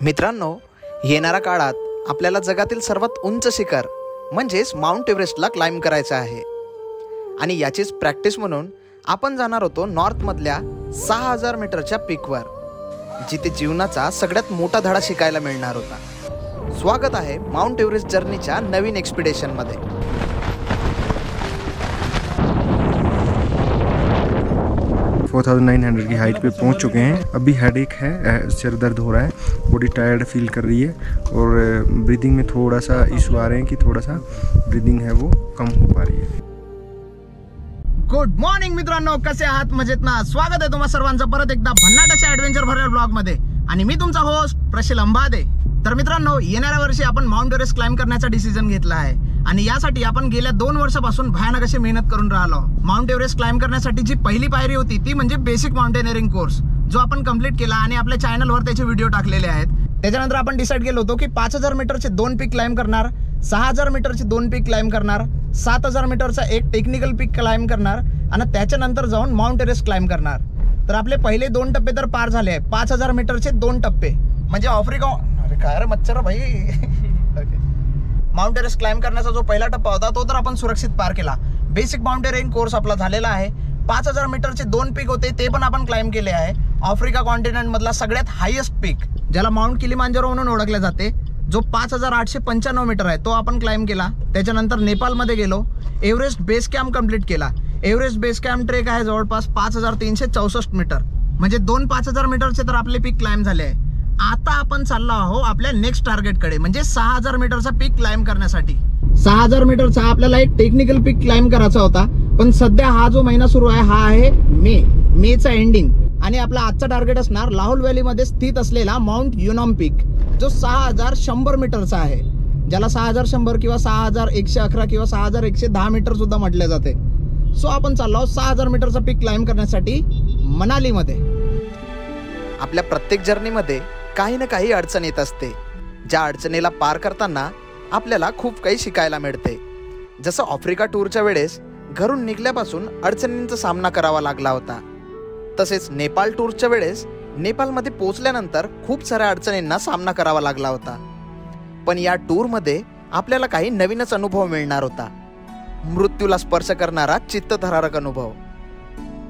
मित्रांनो, येणाऱ्या काळात आपल्याला जगातील सर्वात उंच शिखर म्हणजेच माउंट एव्हरेस्टला क्लाइंब करायचं आहे आणि याचीच प्रॅक्टिस म्हणून आपण जाणार होतो नॉर्थमधल्या 6000 मीटरच्या पीकवर, जिथे जीवनाचा सगळ्यात मोठा धडा शिकायला मिळणार होता। स्वागत आहे माउंट एव्हरेस्ट जर्नीच्या नवीन एक्सपिडिशनमध्ये। 4900 की हाइट पे पहुंच चुके हैं। अभी हेडेक है, सिर दर्द हो रहा है, बॉडी टायर्ड फील कर रही है और ब्रीदिंग में थोड़ा सा इशू आ रहे हैं कि थोड़ा सा ब्रीदिंग है वो कम हो पा रही है। गुड मॉर्निंग मित्रांनो, कसे आहात? मजेत ना? स्वागत आहे तुम्हा सर्वांचं परत एकदा भन्नाटाच्या ॲडव्हेंचर भरलेल्या ब्लॉग मध्ये आणि मी तुमचा होस्ट प्रशिल अंबादे। तर मित्रांनो, येणाऱ्या वर्षी आपण माउंट एव्हरेस्ट क्लाइंब करण्याचा डिसिजन घेतला आहे आणि यासाठी आपण गेल्या 2 वर्षापासून भयानक अशी मेहनत करून राहिलो। माउंट एव्हरेस्ट क्लाइंब करण्यासाठी जी पहिली पायरी होती ती म्हणजे बेसिक माउंटेनिअरिंग कोर्स, जो आपण कंप्लीट केला आणि आपल्या चॅनलवर त्याचे व्हिडिओ टाकलेले आहेत। त्याच्यानंतर आपण डिसाइड केलं होतं की 5000 मीटरचे 2 पीक क्लाइंब करणार, 6000 मीटरचे 2 पीक क्लाइंब करणार, 7000 मीटरचा एक टेक्निकल पीक क्लाइंब करणार आणि त्याच्यानंतर जाऊन माउंट एव्हरेस्ट क्लाइंब करणार। तर आपले पहिले 2 टप्पे तर पार झाले आहे। 5000 मीटरचे 2 टप्पे म्हणजे आफ्रिका, अरे काय रे मच्छर भाई माउंट एव्हरेस्ट क्लाइंब करण्याचा जो पहिला टप्पा होता तो तर आपण सुरक्षित पार केला। बेसिक माउंटेनिअरिंग कोर्स आपला झालेला आहे। 5000 मीटरचे 2 पीक होते ते पण आपण क्लाइंब केले आहे। आफ्रिका कॉन्टिनेंट मधला सगळ्यात हायेस्ट पीक, ज्याला माउंट किलिमांजारो म्हणून ओळखले जाते, जो 5895 मीटर आहे, तो आपण क्लाइंब केला। त्याच्यानंतर नेपाळमध्ये गेलो, एव्हरेस्ट बेस कॅम्प कंप्लीट केला। एव्हरेस्ट बेस कॅम्प ट्रेक आहे जवळपास 5364 मीटर, म्हणजे 2 5000 मीटरचे तर आपले पीक क्लाइंब झाले आहे। आता आपण चाललो आहोत आपल्या नेक्स्ट टार्गेटकडे, म्हणजे 6000 मीटरचा पीक क्लाइंब करण्यासाठी। 6000 मीटरचा आपल्याला एक टेक्निकल पीक क्लाइंब करायचा होता, पण सध्या हा जो महिना सुरू आहे हा आहे मेचा एंडिंग आणि आपला आजचा टार्गेट असणार लाहोल व्हॅली मध्ये स्थित असलेला माउंट युनॉम पीक, जो 6100 मीटरचा आहे, ज्याला 6100 किंवा 6111 किंवा 6110 मीटर सुद्धा म्हटले जाते। सो आपण चाललो आहोत 6000 मीटरचा पीक क्लाइंब करण्यासाठी मनालीमध्ये। आपल्या प्रत्येक जर्नीमध्ये काही ना काही अडचण येत असते, ज्या अडचणीला पार करताना आपल्याला खूप काही शिकायला मिळते। जसं आफ्रिका टूरच्या वेळेस घरून निघल्यापासून अडचणींचा सामना करावा लागला होता, तसेच नेपाळ टूरच्या वेळेस नेपाळमध्ये पोहोचल्यानंतर खूप साऱ्या अडचणींना सामना करावा लागला होता। पण या टूरमध्ये आपल्याला काही नवीनच अनुभव मिळणार होता, मृत्यूला स्पर्श करणारा चित्तथरारक अनुभव।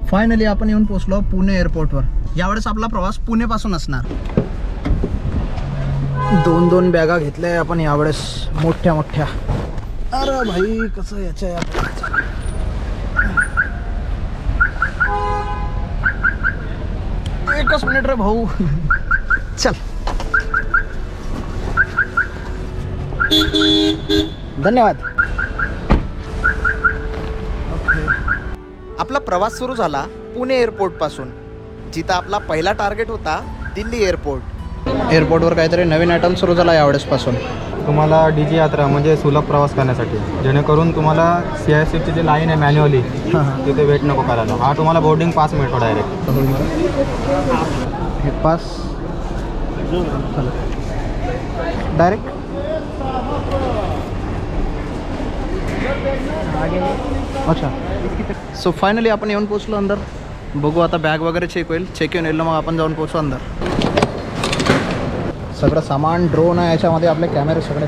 फायनली आपण येऊन पोहोचलो पुणे एअरपोर्टवर। यावेळेस आपला प्रवास पुणेपासून असणार। 2 बॅगा घेतल्या आपण यावेळेस, मोठ्या मोठ्या। अरे भाई कसं याच्या एकच मिनिट रे भाऊ, चल। धन्यवाद। आपला प्रवास सुरू झाला पुणे एअरपोर्ट पासून, जिथं आपला पहिला टार्गेट होता दिल्ली एअरपोर्ट। एअरपोर्टवर काहीतरी नवीन आयटम सुरू झाला यावेळेस पासून। तुम्हाला डीजी यात्रा म्हणजे सुलभ प्रवास करण्यासाठी, जेणेकरून तुम्हाला CISFची जी लाईन आहे मॅन्युअली तिथे वेट नको करायला। हा तुम्हाला बोर्डिंग पास मिळतो डायरेक्ट। हे पास डायरेक्ट अच्छा। सो फायनली आपण येऊन पोचलो अंदर। बघू आता बॅग वगैरे चेक होईल, चेक येऊन येईल मग आपण जाऊन पोचू अंदर। सगळं सामान, ड्रोन आहे याच्यामध्ये, आपले कॅमेरे सगळे।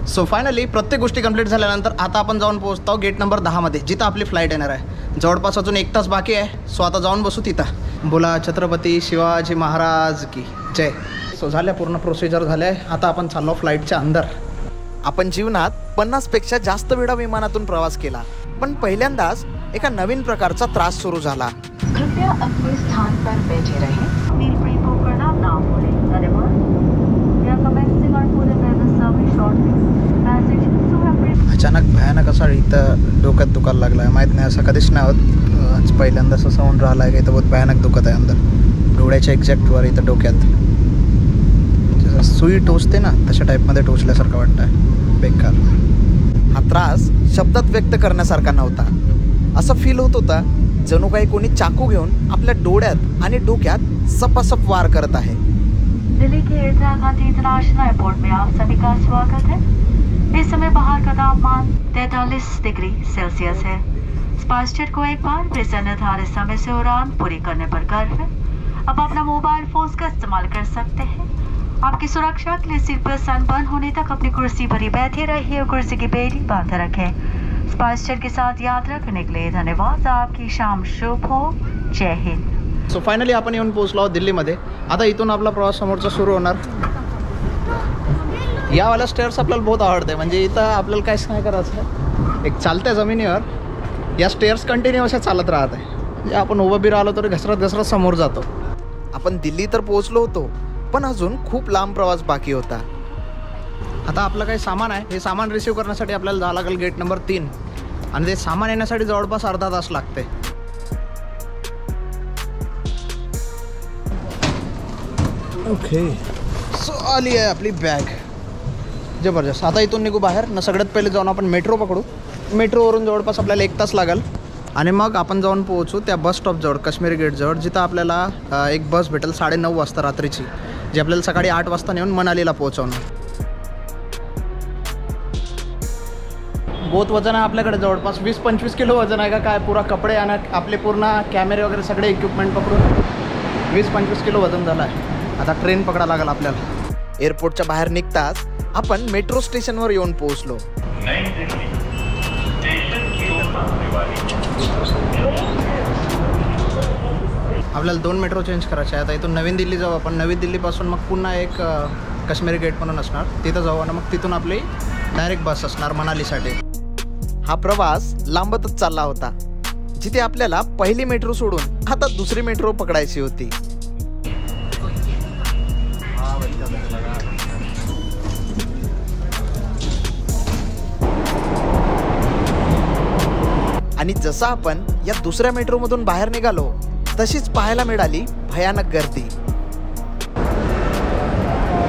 सो फायनली प्रत्येक गोष्टी कंप्लीट झाल्यानंतर आता आपण जाऊन पोहोचतो गेट नंबर 10 मध्ये, जिथं आपली फ्लाईट येणार आहे। जवळपास अजून 1 तास बाकी आहे। सो आता जाऊन बसू तिथं। बोला छत्रपती शिवाजी महाराज की जय। सो झाल्या, पूर्ण प्रोसिजर झाल्या आहे। आता आपण चाललो फ्लाईटच्या अंदर। आपण जीवनात 50 पेक्षा जास्त वेळा विमानातून प्रवास केला, पण पहिल्यांदाच एका नवीन प्रकारचा त्रास सुरू झाला। कृपया अपने स्थान पर बैठे रहें। व्हील ब्रेक करना ना भूलें। धन्यवाद। We are commencing our Pune Palace service shortly. Passengers who have been अचानक भयानक असा इथं डोक्यात दुखायला लागला आहे। माहीत नाही, असं कधीच नाही होत। आज पहिल्यांदाच असं होऊन राहिलं आहे की इथं बहुत भयानक दुखत आहे अंदर, डोळ्याच्या एक्झॅक्ट वर इथं डोक्यात। जसं सुई टोचते ना तशा टाईपमध्ये टोचल्यासारखं वाटतं आहे, बेकार। हा त्रास शब्दात व्यक्त करण्यासारखा नव्हता। असं फील होत होता जणू काही कोणी चाकू घेऊन आपल्या डोळ्यात आणि डोक्यात सपासप वार करत आहे। दिल्ली के इंदिरा गांधी इंटरनेशनल एयरपोर्ट में आप सभी का स्वागत है। इस समय बाहर का तापमान 43 डिग्री सेल्सियस है। स्पाइसजेट को एक बार फिर से निर्धारित समय से उड़ान पूरी करने पर गर्व है। अब अपना मोबाइल फोन का इस्तेमाल कर सकते हैं। आपकी सुरक्षा के लिए सीट बेल्ट साइन बंद होने तक अपनी कुर्सी पर ही बैठे रहिए और कुर्सी की बेड़ी बांधे रखें। स्पाइसजेट के साथ यात्रा करने के लिए धन्यवाद। आपकी शाम शुभ हो। जय हिंद। सो फायनली आपण येऊन पोहोचलो आहोत दिल्लीमध्ये. आता इथून आपला प्रवास समोरचा सुरू होणार. यावाल्या स्टेअर्स आपल्याला बहुत आवडते. म्हणजे इथं आपल्याला काहीच नाही करायचं, एक चालत्या जमिनीवर या स्टेअर्स कंटिन्यू अशा चालत राहत आहे. म्हणजे आपण उभं बी राहिलो तरी घसरत घसरत समोर जातो. आपण दिल्ली तर पोहोचलो होतो, पण अजून खूप लांब प्रवास बाकी होता. आता आपलं काही सामान आहे, हे सामान रिसीव्ह करण्यासाठी आपल्याला जावं लागेल गेट नंबर 3 आणि ते सामान येण्यासाठी जवळपास अर्धा तास लागते. ओके, सो आली आहे आपली बॅग. जबरदस्त. आता इथून निघू बाहेर ना. सगळ्यात पहिले जाऊन आपण मेट्रो पकडू. मेट्रोवरून जवळपास आपल्याला 1 तास लागेल आणि मग आपण जाऊन पोहोचू त्या बस स्टॉपजवळ, काश्मीरी गेटजवळ, जिथं आपल्याला एक बस भेटेल 9:30 वाजता रात्रीची, जी आपल्याला सकाळी 8 वाजता नेऊन मनालीला पोहोचवणार. बहुत वजन आहे आपल्याकडे, जवळपास 20-25 किलो वजन आहे का काय. पुरा कपडे आणि आपले पूर्ण कॅमेरे वगैरे सगळे इक्विपमेंट पकडून 20-25 किलो वजन झालं आहे. आता ट्रेन पकडायला लागेल आपल्याला. एअरपोर्टच्या बाहेर निघताच आपण मेट्रो स्टेशनवर येऊन पोहोचलो. आपल्याला 2 मेट्रो चेंज करायचे आहे. आता इथून नवीन दिल्ली जाऊ आपण. नवी दिल्लीपासून मग पुन्हा एक काश्मीरी गेट म्हणून असणार, तिथं जाऊ आणि मग तिथून आपली डायरेक्ट बस असणार मनालीसाठी. हा प्रवास लांबतच चालला होता, जिथे आपल्याला पहिली मेट्रो सोडून आता दुसरी मेट्रो पकडायची होती. आणि जसं आपण या दुसऱ्या मेट्रोमधून बाहेर निघालो, तशीच पाहायला मिळाली भयानक गर्दी.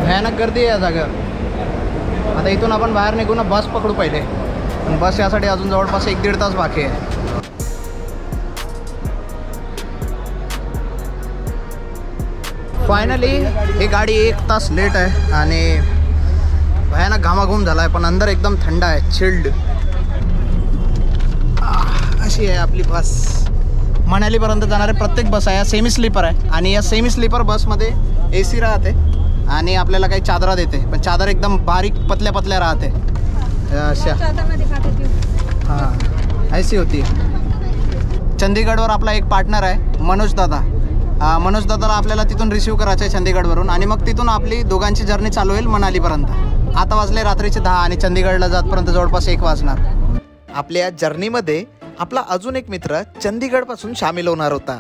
भयानक गर्दी आहे या जागेवर. आता इथून आपण बाहेर निघू ना, बस पकडू पहिले. बस यासाठी अजून जवळपास 1-1.5 तास बाकी आहे. फायनली ही गाडी 1 तास लेट आहे आणि भयानक घामाघूम झाला आहे, पण अंदर एकदम थंड आहे, चिल्ड. अशी आहे आपली बस. मनालीपर्यंत जाणारे प्रत्येक बस आहे, या सेमी स्लीपर आहे आणि या सेमी स्लीपर बसमध्ये AC राहते आणि आपल्याला काही चादरा देते, पण चादर एकदम बारीक पतल्या पतल्या राहते अशा. हां, ऐसी होती. चंदीगडवर आपला एक पार्टनर आहे मनोज दादा. मनोज दादाला आपल्याला तिथून रिसीव्ह करायचं आहे चंदीगडवरून आणि मग तिथून आपली दोघांची जर्नी चालू होईल मनालीपर्यंत. आता वाजले रात्रीचे 10 आणि चंदीगडला जातपर्यंत जवळपास 1 वाजणार. आपल्या जर्नीमध्ये आपला अजून एक मित्र चंदीगडपासून सामील होणार होता,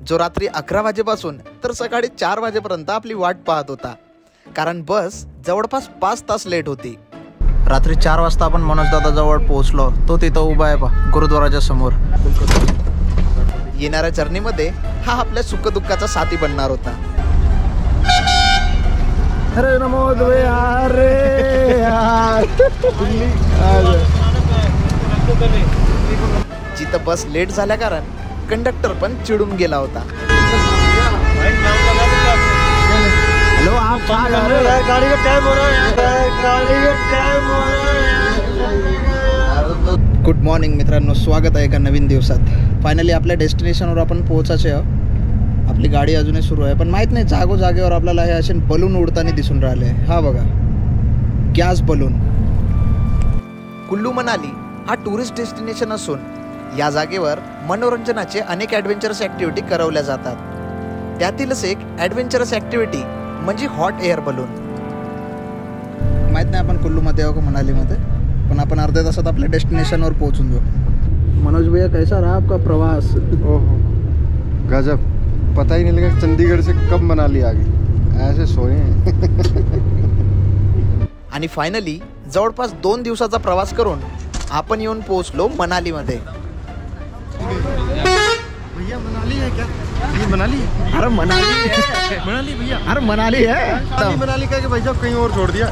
जो रात्री 11 वाजेपासून तर सकाळी 4 वाजेपर्यंत आपली वाट पाहत होता, कारण बस जवळपास 5 तास लेट होती. रात्री 4 वाजता आपण मनोज दादा जवळ पोहोचलो. तो तिथं उभा आहे गुरुद्वाराच्या समोर. येणाऱ्या जर्नीमध्ये हा आपल्या सुखदुःखाचा साथी बनणार होता. अरे नमो जिथं बस लेट झाल्या कारण कंडक्टर पण चिडून गेला होता. हॅलो, आप क्या कर रहे हो? गाड़ी का टाइम हो रहा है, गाड़ी का टाइम हो रहा है. गुड मॉर्निंग मित्रांनो, स्वागत आहे एका नवीन दिवसात. फायनली आपल्या डेस्टिनेशनवर आपण पोहोचायचे आहोत. आपली गाडी अजूनही सुरू आहे, पण माहीत नाही जागोजागेवर आपल्याला हे असे बलून उडताना दिसून राहिले. हा बघा, गॅस बलून. कुल्लू मनाली हा टुरिस्ट डेस्टिनेशन असून या जागेवर मनोरंजनाचे अनेक ॲडव्हेंचरस ॲक्टिव्हिटी करवल्या जातात. त्यातीलच एक ॲडव्हेंचरस ॲक्टिव्हिटी म्हणजे हॉट एअर बलून. माहीत नाही आपण कुल्लूमध्ये आहो का मनालीमध्ये, पण आपण अर्ध्या तासात आपल्या डेस्टिनेशनवर पोहोचून जाऊ. मनोज भैया, कैसा रहा आपका प्रवास? ओहो, गजब. पता ही नहीं लगा चंडीगढ़ से कब मनाली आ गई. ऐसे सोए. आणि फायनली जवळपास 2 दिवसाचा प्रवास करून आपण येऊन पोहोचलो मनालीमध्ये. भैया मनाली है क्या? ये मनाली? अरे मनाली है. मनाली भैया. अरे मनाली है. मनाली का भाई साहब कहीं और छोड़ दिया.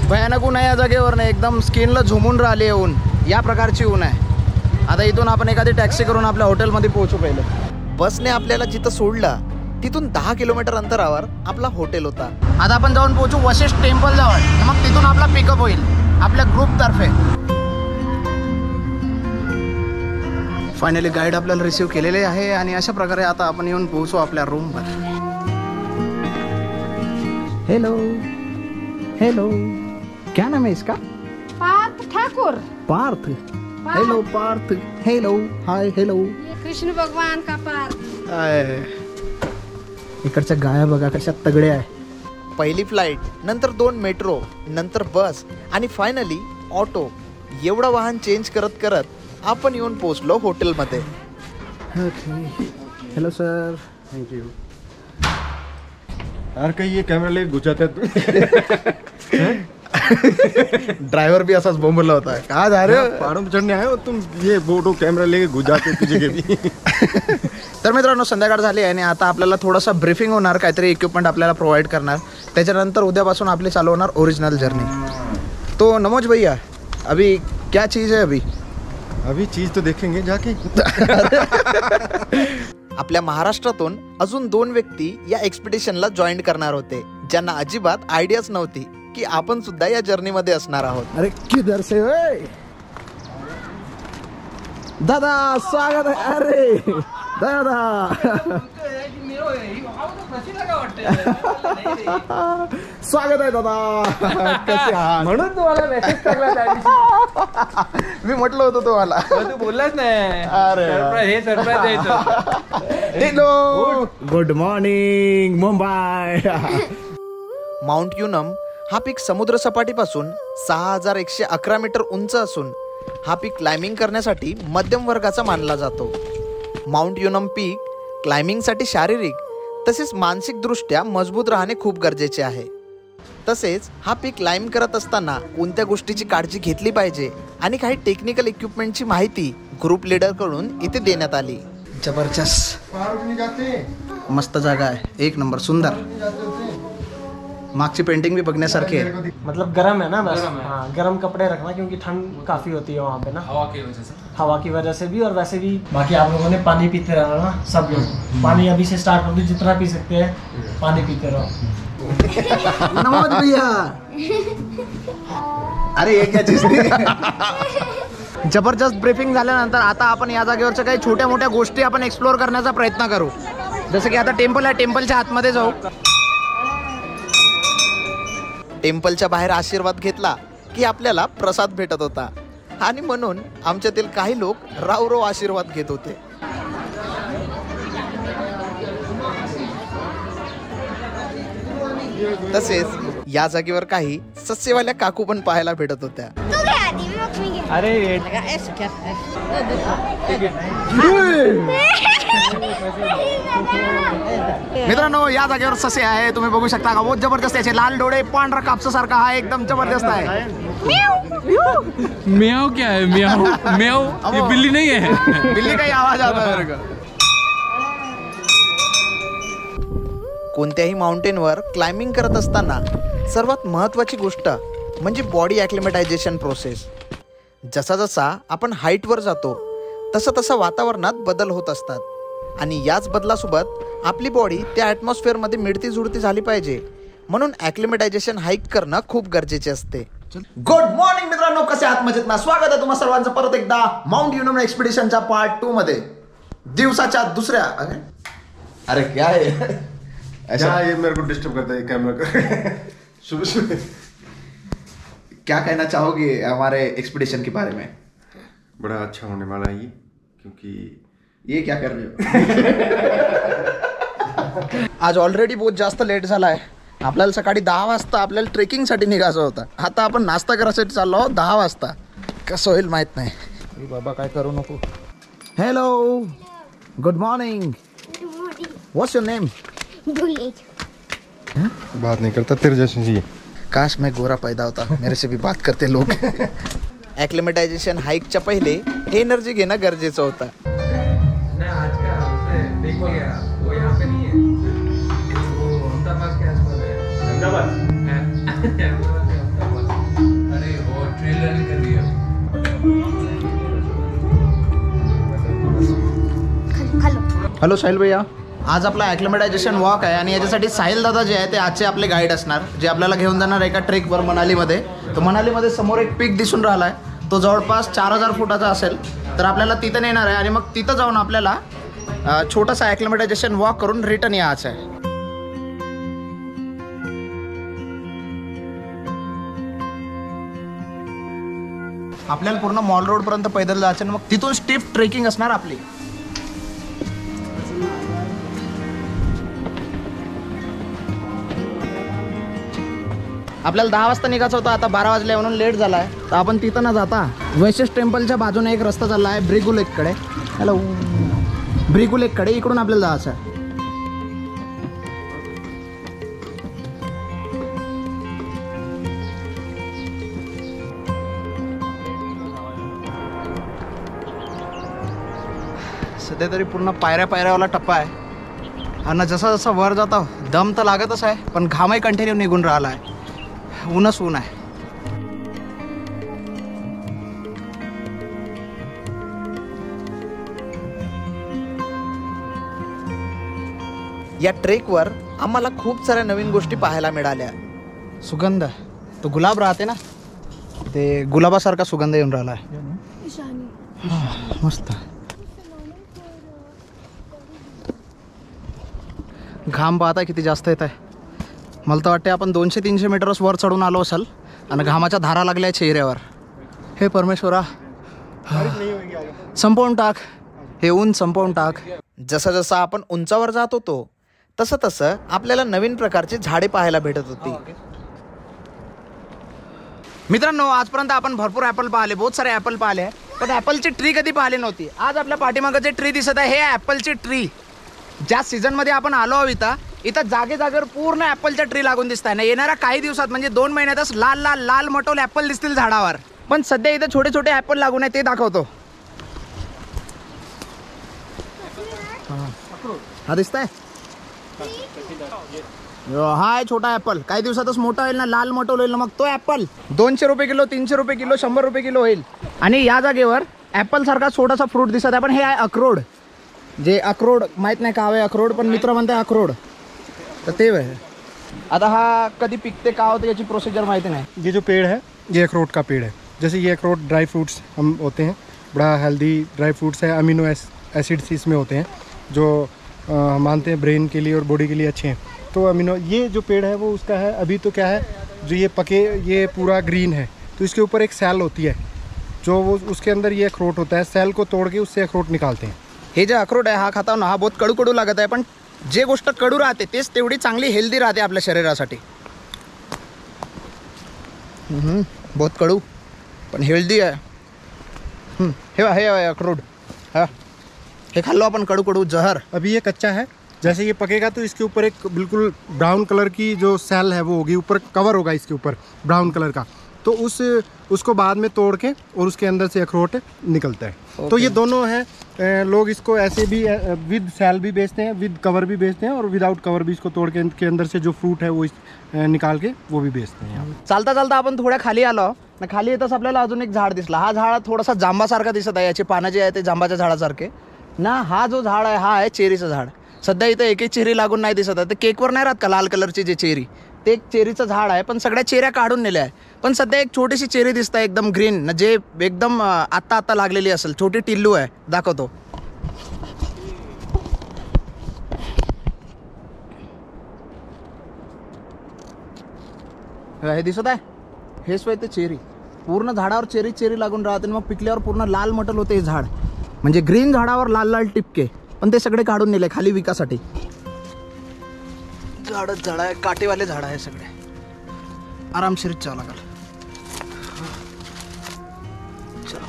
भयानक ऊन आहे या जागेवर नाही, एकदम स्किनला झुमून राहिली ऊन. या प्रकारची ऊन आहे. आता इथून आपण एखादी टॅक्सी करून आपल्या हॉटेलमध्ये पोहोचू. पहिले बसने आपल्याला जिथं सोडलं तिथून 10 किलोमीटर अंतरावर आपला हॉटेल होता. आता आपण जाऊन पोहोचू वशिष्ठ टेम्पल जवळ. मग तिथून आपला पिकअप होईल आपल्या ग्रुपतर्फे. फायनली गाईड आपल्याला रिसीव केलेले आहे आणि अशा प्रकारे आता आपण येऊन पोहोचू आपल्या रूमवर. हेलो हेलो, क्या नाम है इसका? Parth Thakur. Parth. Hello Parth. Hello hi hello. Krishna भगवान का पार्थ. इकडच्या गाया बघा कशा तगड्या आहे. पहिली फ्लाईट, नंतर 2 मेट्रो, नंतर बस आणि फायनली ऑटो. एवढं वाहन चेंज करत करत आपण येऊन पोहोचलो हॉटेलमध्ये. Hello sir. थैंक यू यार. कहीं ये कैमरा लेके घुस जाते तू. ड्रायव्हर भी असाच बोंबला होता. कहाँ जा रहे हो? पहाड़ों पे चढ़ने आए हो तुम, ये फोटो कैमरा लेके घुस जाते तुझे के भी. तर मित्रांनो संध्याकाळ झाली आणि आता आपल्याला थोडासा ब्रीफिंग होणार, काहीतरी इक्विपमेंट आपल्याला प्रोव्हाइड करणार. त्याच्यानंतर उद्यापासून आपली चालू होणार ओरिजिनल जर्नी. तो नमोज भैया, अभी क्या चीज़ है? अभी चीज तो देखेंगे जाके. आपल्या महाराष्ट्रातून अजून 2 व्यक्ती या एक्सपिडिशनला जॉईन करणार होते, ज्यांना अजिबात आयडियाच नव्हती की आपण सुद्धा या जर्नीमध्ये असणार आहोत. अरे किधर से होय दादा, स्वागत आहे. अरे दादा स्वागत आहे दादा. कसे आहात? म्हणून तुम्हाला मेसेज टाकला त्या दिवशी. मी म्हटलं होतं तुम्हाला. तू बोललाच नाही. अरे हे सरप्राईज द्यायचं. Hello, good morning Mumbai. Mount Yunam हा पीक समुद्र सपाटीपासून 6111 मीटर उंच असून हा पीक क्लाइम्बिंग करण्यासाठी मध्यम वर्गाचा मानला जातो. माउंट युनम पीक क्लाइम्बिंगसाठी शारीरिक तसेच मानसिकदृष्ट्या मजबूत राहणे खूप गरजेचे आहे. तसेच हा पीक क्लाइम्ब करत असताना कोणत्या गोष्टीची काळजी घेतली पाहिजे आणि काही टेक्निकल इक्विपमेंटची माहिती ग्रुप लीडरकडून इथे देण्यात आली. जबरदस्त मस्त जागा आहे, एक नंबर, सुंदर. मागची पेंटिंग भी बघण्यासारखी है. मतलब गर्म है ना बस. हाँ, गर्म कपड़े रखना क्योंकि ठंड काफी होती है वहाँ पे ना, हवा की वजह से भी और वैसे भी. बाकी आप लोगों ने पानी पीते रहना ना, सब लोग पानी अभी से स्टार्ट कर दो, जितना पी सकते हैं पानी पीते रहो. नमोज भैया. अरे ये क्या चीज थी? जबरदस्त ब्रीफिंग झाल्यानंतर आता आपण या जागेवरच्या काही छोट्या मोठ्या गोष्टी आपण एक्सप्लोर करण्याचा प्रयत्न करू. जसं की आता टेम्पल आहे, टेम्पलच्या आतमध्ये जाऊ. टेम्पलच्या बाहेर आशीर्वाद घेतला की आपल्याला प्रसाद भेटत होता आणि म्हणून आमच्यातील काही लोक राव आशीर्वाद घेत होते. तसेच या जागेवर काही सस्यवाल्या काकू पण पाहायला भेटत होत्या. अरे मित्रांनो, या जागेवर ससे आहे, तुम्ही बघू शकता का. बहुत जबरदस्त याचे लाल डोळे, पांढरा कापसासारखा हा एकदम जबरदस्त आहे. म्याऊ क्या है? म्याऊ म्याऊ ये बिल्ली नहीं है. बिल्ली काही आवाज आता है मेरे को. कोणत्याही माउंटेनवर क्लाइम्बिंग करत असताना सर्वात महत्त्वाची गोष्ट म्हणजे बॉडी ॲक्लिमेटायझेशन प्रोसेस. जसा जसा आपण हाईटवर जातो तसं तसं वातावरणात बदल होत असतात आणि याच बदलासोबत आपली बॉडी त्या ॲटमॉस्फिअरमध्ये मिळती जुळती झाली पाहिजे. म्हणून ॲक्लिमेटायझेशन हाईक करणं खूप गरजेचे असते. गुड मॉर्निंग मित्रांनो, कसे आहात? मजेत ना? स्वागत आहे तुम्हा सर्वांचं परत एकदा माउंट युनम एक्सपिडिशनच्या पार्ट 2 मध्ये. दिवसाच्या दुसऱ्या. अरे क्या है ऐसा ये मेरे को डिस्टर्ब करता है कैमरा का. सुबह सुबह क्या कहना चाहोगे हमारे एक्सपिडिशन के बारे में? बड़ा अच्छा होने वाला है ये, क्योंकि ये क्या कर रहे हो? आज ऑलरेडी बहुत जास्त लेट झाला आहे. आपल्याला सकाळी 10 वाजता आपल्याला ट्रेकिंगसाठी निघायचं होतं. आता आपण नाश्ता करायसाठी चाललो आहोत 10 वाजता. कसं होईल माहीत नाही. बाबा काय करू नको. Hello, good morning. What's your name? बात नहीं करता तेरे जैसे जी. काश मैं गोरा पैदा होता, मेरे से भी बात करते लोग. ॲक्लिमेटायझेशन हाईकच्या पहिले एनर्जी घेणं गरजेचं होतं. हॅलो साहिल भैया, आज आपला ॲक्लिमेटायझेशन वॉक आहे आणि याच्यासाठी साहिल दादा जे आहे ते आजचे आपले गाईड असणार, जे आपल्याला घेऊन जाणार एका ट्रेकवर मनालीमध्ये. तर मनालीमध्ये समोर एक पीक दिसून राहिला आहे, तो जवळपास 4000 फुटाचा असेल तर आपल्याला तिथं नेणार आहे आणि मग तिथं जाऊन आपल्याला छोटासा ॲक्लिमेटायझेशन वॉक करून रिटर्न यायचं आहे. आपल्याला पूर्ण मॉल रोड पर्यंत पैदल जायचं आणि मग तिथून स्टीप ट्रेकिंग असणार आपली. आपल्याला 10 वाजता निघायचं होतं, आता 12 वाजले म्हणून लेट झाला आहे. तर आपण तिथं न जाता वैशिष्ट टेम्पलच्या बाजूने एक रस्ता चालला आहे ब्रिगू लेककडे. हॅलो, ब्रिगू लेककडे इकडून आपल्याला जायचं आहे. सध्या तरी पूर्ण पायऱ्यावाला टप्पा आहे आणि जसं जसं वर जातो दम तर लागतच आहे, पण घामही कंटिन्यू निघून राहिला आहे. ऊनच ऊन आहे. या ट्रेकवर आम्हाला खूप साऱ्या नवीन गोष्टी पाहायला मिळाल्या. सुगंध, तो गुलाब राहते ना, ते गुलाबासारखा सुगंध येऊन राहिला आहे. मस्त. घाम पाहता किती जास्त येत आहे. मला तर वाटते आपण 200-300 मीटरच वर चढून आलो असाल आणि घामाच्या धारा लागल्या चेहऱ्यावर. हे परमेश्वरा, संपवून टाक हे ऊन, संपवून टाक. जसं जसं आपण उंचावर जात होतो तसं तसं आपल्याला नवीन प्रकारची झाडे पाहायला भेटत होती. मित्रांनो, आजपर्यंत आपण भरपूर ॲपल पाहिले, बहुत सारे ॲपल पाहिले, पण ॲपलची ट्री कधी पाहिली नव्हती. आज आपल्या पाठीमागं जे ट्री दिसत आहे हे ॲपलची ट्री. ज्या सीझनमध्ये आपण आलो आहोत इथं जागेवर पूर्ण ॲपलच्या ट्री लागून दिसत आहे ना. येणाऱ्या काही दिवसात म्हणजे 2 महिन्यातच लाल लाल लाल मटोल ॲपल दिसतील झाडावर. पण सध्या इथं छोटे छोटे ॲपल लागून आहे, ते दाखवतो. हा दिसतंय, हा आहे छोटा ॲपल. काही दिवसातच मोठा होईल ना, लाल मटोल होईल ना, मग तो ॲपल 200 रुपये किलो, 300 रुपये किलो, 100 रुपये किलो होईल. आणि या जागेवर ॲपल सारखा छोटासा फ्रूट दिसत आहे, पण हे आहे अक्रोड. जे अक्रोड माहित नाही का हवे अक्रोड, पण मित्र म्हणते अक्रोड, तर ते आहे. आता हा कधी पिकते का होते याची प्रोसीजर माहिती नाही. ये जो पेड़ है ये अखरोट का पेड़ है. जैसे ये अखरोट ड्राई फ्रूट्स हम होते हैं, बड़ा हेल्दी ड्राई फ्रूट्स है. अमीनो एसिड्स इसमें होते हैं जो मानते हैं ब्रेन के लिए और बॉडी के लिए अच्छे हैं. तो अमीनो, ये जो पेड़ है वो उसका है. अभी तो क्या है, जो ये पके, ये पूरा ग्रीन है, तो इसके ऊपर एक सेल होती है जो वो उसके अंदर ये अखरोट होता है. सेल को तोड़ के उससे अखरोट निकालते हैं. हे जे अक्रोड आहे हा खाता ना, हा बहुत कडू कडू लागत आहे, पण जे गोष्ट कडू राहते तेच तेवढी चांगली हेल्दी राहते आपल्या शरीरासाठी. बहुत कडू पण हेल्दी आहे. हे अक्रोड, हा हे खाल्लो आपण, कडू कडू जहर. अभी ये कच्चा है, जैसे ये पकेगा तो इसके ऊपर एक बिल्कुल ब्राउन कलर की जो सेल है वो होगी, ऊपर कवर होगा इसके ऊपर ब्राउन कलर का. तो उसको बाद में तोड़ के और उसके अंदर से अखरोट निकलता है. तो ये दोनों हैं. लोग इसको ऐसे भी विद सेल भी बेचते हैं, विद कवर भी बेचते हैं, और विदाउट कवर भी इसको तोड़ के अंदर से जो फ्रूट है वो निकाल के वो भी बेचते हैं. चालता चालता आपण थोड्या खाली आलो ना, खाली येतच आपल्याला अजून एक झाड दिसला. हा झाड थोडासा जांबासारखा दिसत आहे, याची पानं जे आहे ते जांबाच्या झाडासारखे ना. हा जो झाड आहे हा आहे चेरीचं झाड. सध्या इथं एक चेरी लागून नाही दिसत आहे. ते केकवर नाही राहत का लाल कलरची जे चेरी, ते एक चेरीचं झाड आहे, पण सगळ्या चेऱ्या काढून नेल्या आहे. पण सध्या एक छोटीशी चेरी दिसत आहे एकदम ग्रीन ना, जे एकदम आत्ता लागलेली असेल. छोटी टिल्लू आहे, दाखवतो. हे दिसत आहे, हेच ते चेरी. पूर्ण झाडावर चेरी लागून राहते, मग पिकल्यावर पूर्ण लाल मटल होते हे झाड. म्हणजे ग्रीन झाडावर लाल लाल टिपके, पण ते सगळे काढून नेले खाली विकासाठी. झाड आहे, काटेवाले झाड आहे सगळे. आरामशीर चाला लागल. चलो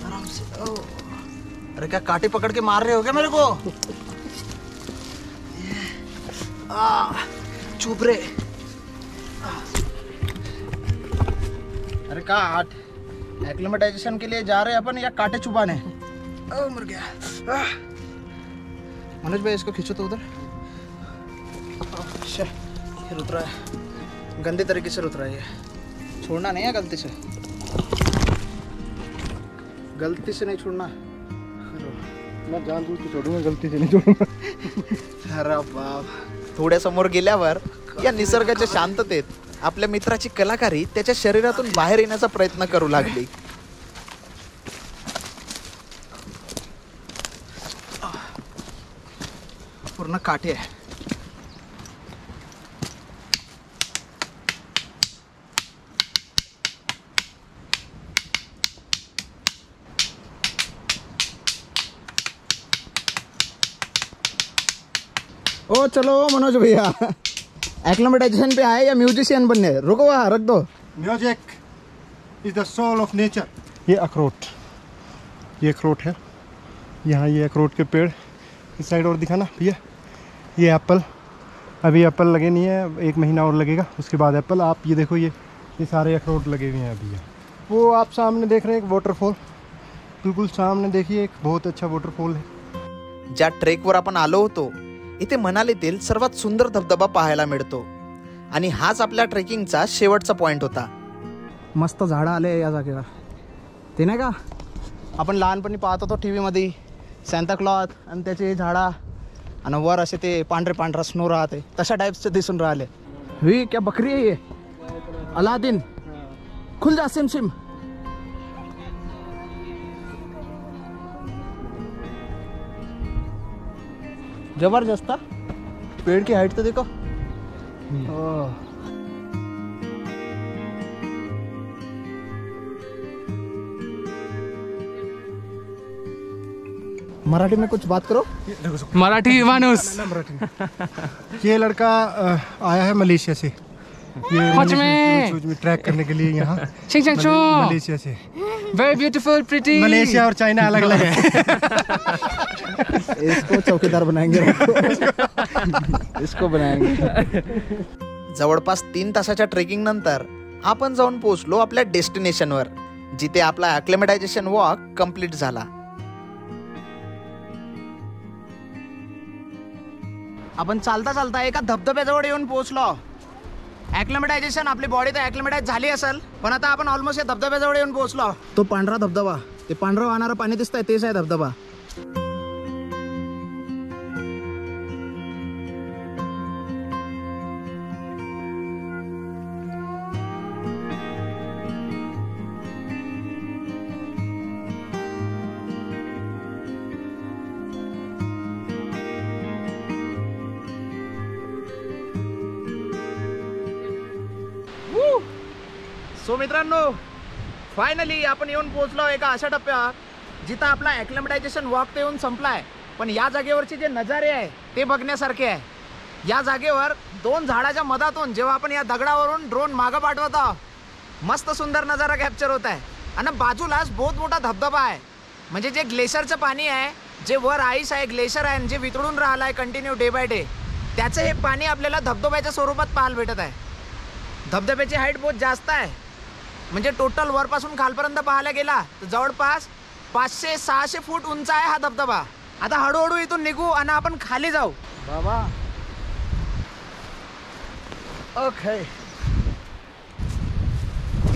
आराम से. अरे क्या काटे पकड़ के मार रहे हो क्या मेरे को? चुप रे. अरे का एक्लिमेटाइजेशन के लिए जा रहे हैं अपन या काटे चुपाने? मर गया. मनोज भाई इसको खींचो तो उधर. फिर उतरा है, गंदे तरीके से उतरा है. छोड़ना नहीं है गलती से, गलती से नहीं छोड़ना. मैं जानबूझ के छोडूंगा, गलती से नहीं छोडूंगा. अरे बाप. थोड्या समोर गेल्यावर या निसर्गाच्या शांततेत आपल्या मित्राची कलाकारी त्याच्या शरीरातून बाहेर येण्याचा प्रयत्न करू लागली. पूर्ण काठी आहे. ओ चलो मनोज भैया, एक्लेमेटाइजेशन पे आए या म्यूजिशियन बनने? रुको वहाँ रख दो. Music is the soul of nature. ये अखरोट है यहाँ, ये अखरोट के पेड़ इस साइड और दिखाना भैया. ये एप्पल, अभी एप्पल लगे नहीं है, 1 महीना और लगेगा, उसके बाद एप्पल. आप ये देखो, ये सारे अखरोट लगे हुए हैं अभी. वो आप सामने देख रहे हैं एक वाटरफॉल, बिल्कुल सामने देखिए, एक बहुत अच्छा वाटरफॉल है. ज्या ट्रेकवर आपण आलो होतो इथे मनालीतील सर्वात सुंदर धबधबा पाहायला मिळतो आणि हाच आपल्या ट्रेकिंगचा शेवटचा पॉइंट होता. मस्त झाडं आले या जागेवर. ते नाही का आपण लहानपणी पाहत होतो टी व्हीमध्ये, सॅन्ताक्लॉज आणि त्याचे झाडा आणि वर असे ते पांढरा स्नो राहते, तशा टाईप्सचे दिसून राहिले. ही क्या बकरी आहे? ये अलादीन, खुल जा सिम सिम. जबरदस्त. पेड़ की हाइट तो देखो. मराठी में कुछ बात करो. मराठी माणूस. ये लड़का आया है मलेशिया से, ये में ट्रैक करने के लिए यहाँ. मलेशिया से. Very beautiful, pretty. मलेशिया और चाइना अलग अलग है. इसको चौकीदार बनाएंगे. इसको बनाएंगे. जवळपास 3 तासाच्या ट्रेकिंग नंतर आपण जाऊन पोहोचलो आपल्या डेस्टिनेशनवर, जिथे आपला ॲक्लेमेटायझेशन वॉक कंप्लीट झाला. आपण चालता चालता एका धबधब्याजवळ येऊन पोहोचलो. ॲक्लेमेटायझेशन, आपली बॉडी तर ॲक्लेमेटाइज झाली असेल, पण आता आपण ऑलमोस्ट या धबधब्याजवळ येऊन पोहोचलो. तो पांढरा धबधबा, ते पांढरं वाहणारं पाणी दिसतंय, तेच आहे धबधबा. सो मित्रांनो, फायनली आपण येऊन पोहोचलो एका अशा टप्प्यात जिथं आपला ॲक्लेमेटायझेशन वॉक ते येऊन संपलाय. पण या जागेवरचे जे नजारे आहे ते बघण्यासारखे आहे. या जागेवर 2 झाडाच्या मधातून जेव्हा आपण या दगडावरून ड्रोन मागं पाठवत आहोत, मस्त सुंदर नजारा कॅप्चर होत आहे. आणि बाजूलाच बहुत मोठा धबधबा आहे. म्हणजे जे ग्लेशियरचं पाणी आहे, जे वर आईस आहे, ग्लेशियर आहे, जे वितळून राहिलं आहे कंटिन्यू डे बाय डे, त्याचं हे पाणी आपल्याला धबधब्याच्या स्वरूपात पाहायला भेटत आहे. धबधब्याची हाईट बहुत जास्त आहे. म्हणजे टोटल वरपासून खालपर्यंत पाहायला गेला तर जवळपास 500-600 फूट उंच आहे हा धबधबा. आता हळूहळू इथून निघू आणि आपण खाली जाऊ. बाबा ओके.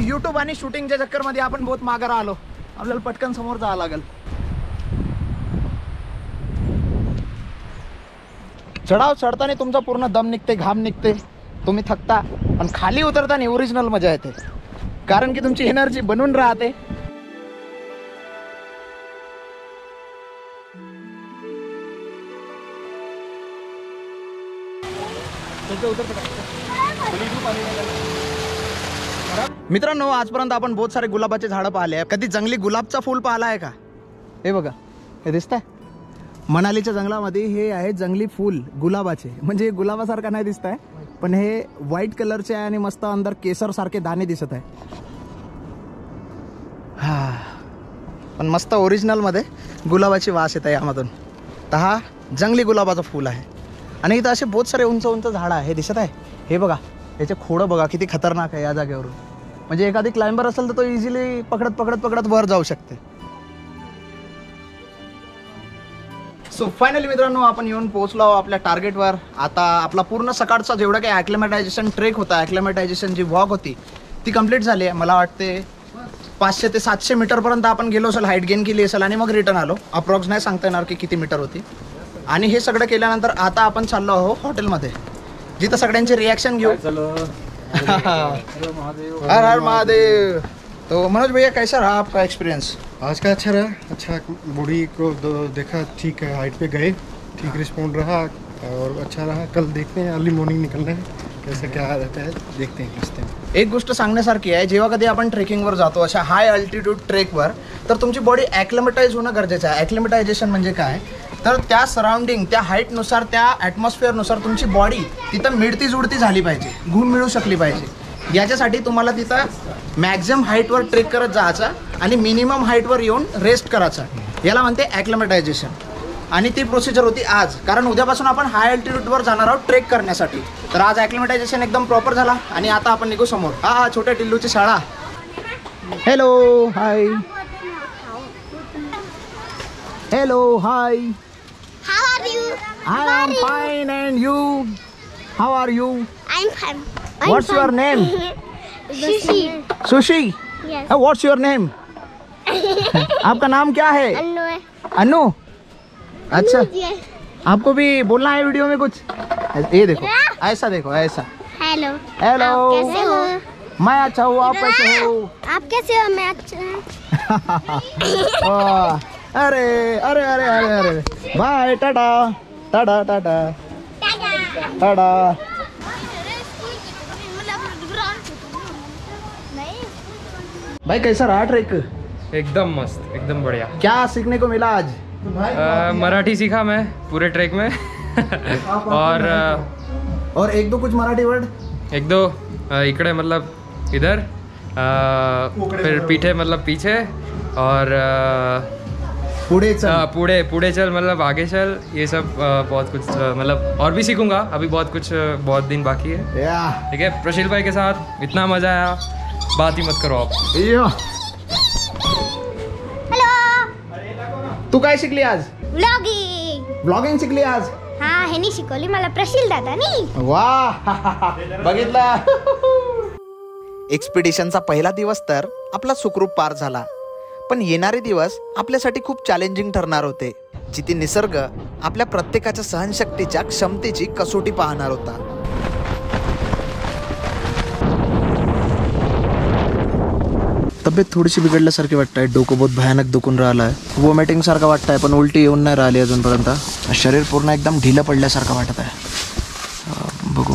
यूट्यूब आणि शूटिंगच्या चक्करमध्ये आपण बहुत मागे राहिलो. आपल्याला पटकन समोर जावं लागेल. चढाव चढताना तुमचा पूर्ण दम निघते, घाम निघते, तुम्ही थकता. पण खाली उतरताना ओरिजिनल मजा येते, कारण की तुमची एनर्जी बनून राहते. मित्रांनो, आजपर्यंत आपण बहुत सारे गुलाबाचे झाडं पाहिले आहे. कधी जंगली गुलाबचा फूल पाहिला आहे का? हे बघा, हे दिसतंय मनालीच्या जंगलामध्ये. हे आहे जंगली फूल गुलाबाचे. म्हणजे गुलाबासारखा नाही दिसत आहे, पण हे व्हाईट कलरचे आहे आणि मस्त अंदर केसर सारखे दाणे दिसत आहे. हा, पण मस्त ओरिजिनल मध्ये गुलाबाची वास येत आहे यामधून. तर हा जंगली गुलाबाचा फूल आहे. आणि इथं असे बहुत सारे उंच उंच झाडं आहे, हे दिसत आहे. हे बघा, याचे खोडं बघा किती खतरनाक आहे या जागेवरून. म्हणजे एखादी क्लाइंबर असेल तर तो इझिली पकडत पकडत पकडत वर जाऊ शकते. सो फायनली मित्रांनो, आपण येऊन पोहोचलो आपल्या टार्गेटवर. आता आपला पूर्ण सकाळचा जेवढा काही ॲक्लेमेटायझेशन ट्रेक होता, ॲक्लेमेटायझेशन जी वॉक होती ती कंप्लीट झाली आहे. मला वाटते 500 ते 700 मीटरपर्यंत आपण गेलो असेल, हाईट गेन केली असेल आणि मग रिटर्न आलो. अप्रॉक्स नाही सांगता येणार की किती मीटर होती. आणि हे सगळं केल्यानंतर आता आपण चाललो आहोत हॉटेलमध्ये, जिथं सगळ्यांचे रिॲक्शन घेऊ. हर हर महादेव. तो मनोज भैया, कैसा रहा आपका एक्सपीरियंस? आज का अच्छा रहा. अच्छा, बॉडी को देखा ठीक है, हाइट पे गए, ठीक रिस्पॉन्ड रहा. और अच्छा रहा। कल देखते हैं, अर्ली मॉर्निंग निकलना है, कैसे क्या रहता है देखते हैं रस्ते में। एक गोष्ट सांगण्यासारखी आहे, जेव्हा कधी आपण ट्रेकिंगवर जातो अशा हाय अल्टिट्यूड ट्रेकवर, तर तुमची बॉडी ॲक्लिमेटाईज होणं गरजेचं आहे. ॲक्लिमेटायझेशन म्हणजे काय, तर त्या सराउंडिंग, त्या हाईटनुसार, त्या ॲटमॉस्फिअरनुसार तुमची बॉडी तिथं मिळती जुळती झाली पाहिजे, घूम मिळू शकली पाहिजे. याच्यासाठी तुम्हाला तिथं मॅक्झिमम हाईटवर ट्रेक करत जायचं आणि मिनिमम हाईटवर येऊन रेस्ट करायचा. याला म्हणते ॲक्लिमेटायझेशन. आणि ती प्रोसिजर होती आज, कारण उद्यापासून आपण हाय अल्टिट्यूडवर जाणार आहोत ट्रेक करण्यासाठी. तर आज ॲक्लिमेटायझेशन एकदम प्रॉपर झाला आणि आता आपण निघू समोर. हा छोट्या टिल्लूची शाळा. Hello hi. Hello hi. How are you? I am fine and you, how are you? I'm fine. What's your name? Sushi. Sushi. Yes. What's your name? आपका नाम क्या है? Annu है. अनु. अच्छा, Yes. आपको भी बोलना है वीडियो में कुछ? ये देखो, ऐसा देखो, ऐसा. Hello. हेलो. आप कैसे हो? मैं अच्छा हूँ, आप कैसे हो? आप कैसे हो? मैं अच्छा हूँ. वाह. अरे अरे अरे अरे अरे बाय. टाटा टाटा टाटा टाटा. भाई कैसा रहा ट्रेक? एकदम मस्त, एकदम बढ़िया। क्या सीखने को मिला आज? मराठी सीखा मैं पूरे ट्रैक में और एक दो कुछ मराठी वर्ड. एक दो इकडे मतलब इधर, फिर पीठे मतलब पीछे, और पुढे चल. पुढे पुढे चल मतलब आगे चल. ये सब बहुत कुछ मतलब और भी सीखूंगा. अभी बहुत कुछ, बहुत दिन बाकी है. या. ठीक है, प्रशील भाई के साथ इतना मज़ा आया, बात ही मत करो आप. यो. हॅलो. तू काय शिकली आज? व्लॉगिंग. ब्लॉगिंग शिकली आज? हा, ह्यानी शिकवली मला प्रशील दादानी. वाह. बघितला. एक्सपिडिशनचा पहिला दिवस तर आपला सुखरूप पार झाला, पण येणारे दिवस आपल्यासाठी खूप चॅलेंजिंग ठरणार होते, जिथे निसर्ग आपल्या प्रत्येकाच्या सहनशक्तीच्या क्षमतेची कसोटी पाहणार होता. तब्येत थोडीशी बिघडल्यासारखी वाटतंय. डोकं बहुत भयानक दुखून राहिलं आहे. वॉमिटिंग सारखं वाटतंय, पण उलटी येऊन नाही राहिली अजूनपर्यंत. शरीर पूर्ण एकदम ढिलं पडल्यासारखं वाटत आहे. बघू.